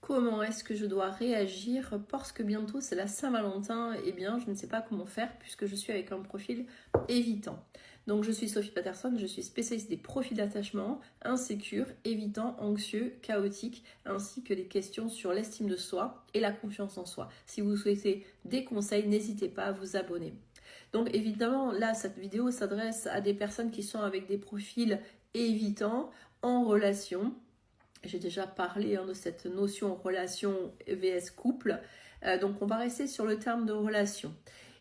Comment est-ce que je dois réagir parce que bientôt c'est la Saint-Valentin? Eh bien, je ne sais pas comment faire puisque je suis avec un profil évitant. Donc, je suis Sophie Patterson, je suis spécialiste des profils d'attachement insécures, évitants, anxieux, chaotiques, ainsi que des questions sur l'estime de soi et la confiance en soi. Si vous souhaitez des conseils, n'hésitez pas à vous abonner. Donc, évidemment, là, cette vidéo s'adresse à des personnes qui sont avec des profils évitants en relation. J'ai déjà parlé de cette notion relation vs couple. Donc on va rester sur le terme de relation.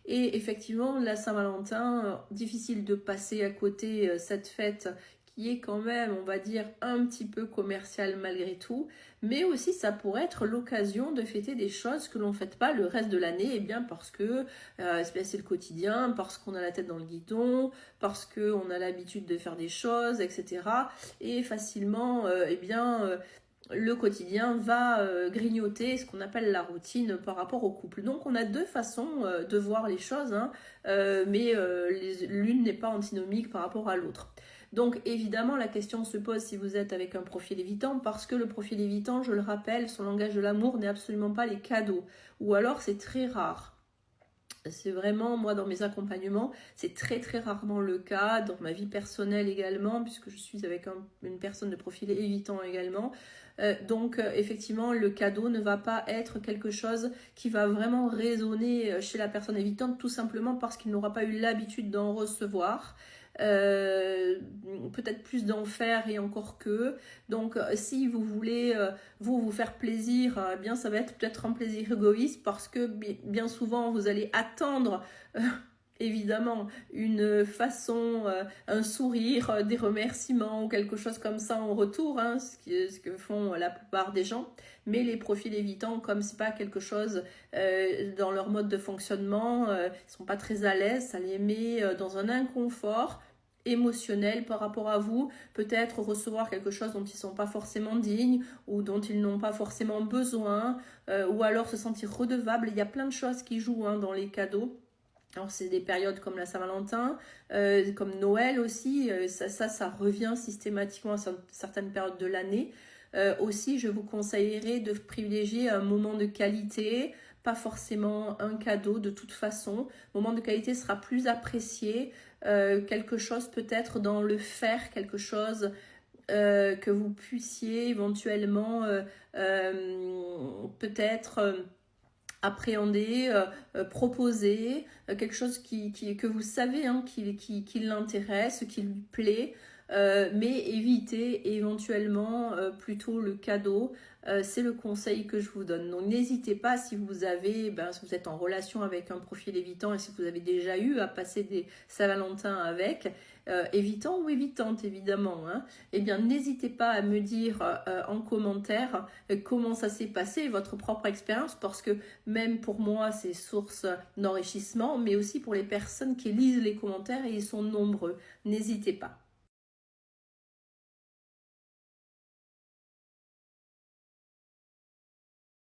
Et effectivement, la Saint-Valentin, difficile de passer à côté cette fête qui est quand même, on va dire, un petit peu commerciale malgré tout. Mais aussi, ça pourrait être l'occasion de fêter des choses que l'on ne fête pas le reste de l'année, et bien parce que c'est le quotidien, parce qu'on a la tête dans le guidon, parce qu'on a l'habitude de faire des choses, etc. Et facilement, le quotidien va grignoter ce qu'on appelle la routine par rapport au couple. Donc on a deux façons de voir les choses, mais l'une n'est pas antinomique par rapport à l'autre. Donc évidemment la question se pose si vous êtes avec un profil évitant, parce que le profil évitant, je le rappelle, son langage de l'amour n'est absolument pas les cadeaux, ou alors c'est très rare. C'est vraiment, moi dans mes accompagnements, c'est très très rarement le cas, dans ma vie personnelle également, puisque je suis avec une personne de profil évitant également. Donc effectivement, le cadeau ne va pas être quelque chose qui va vraiment résonner chez la personne évitante, tout simplement parce qu'il n'aura pas eu l'habitude d'en recevoir. Peut-être plus d'en faire et encore que. Donc si vous voulez vous faire plaisir, eh bien ça va être peut-être un plaisir égoïste, parce que bien souvent vous allez attendre évidemment une façon, un sourire, des remerciements ou quelque chose comme ça en retour, ce que font la plupart des gens. Mais les profils évitants, comme c'est pas quelque chose dans leur mode de fonctionnement, ils sont pas très à l'aise, ça les met dans un inconfort émotionnel par rapport à vous, peut-être recevoir quelque chose dont ils sont pas forcément dignes ou dont ils n'ont pas forcément besoin, ou alors se sentir redevable. Il y a plein de choses qui jouent dans les cadeaux. Alors c'est des périodes comme la Saint-Valentin, comme Noël aussi, ça revient systématiquement à certaines périodes de l'année. Aussi, je vous conseillerais de privilégier un moment de qualité, pas forcément un cadeau de toute façon. Le moment de qualité sera plus apprécié, quelque chose peut-être dans le faire, quelque chose que vous puissiez éventuellement peut-être appréhender, proposer, quelque chose que vous savez qui l'intéresse, qui lui plaît, mais évitez éventuellement plutôt le cadeau. C'est le conseil que je vous donne. Donc n'hésitez pas, si vous êtes en relation avec un profil évitant et si vous avez déjà eu à passer des Saint-Valentin avec, évitant ou évitante évidemment, eh bien n'hésitez pas à me dire en commentaire comment ça s'est passé, votre propre expérience, parce que même pour moi c'est source d'enrichissement, mais aussi pour les personnes qui lisent les commentaires, et ils sont nombreux. N'hésitez pas.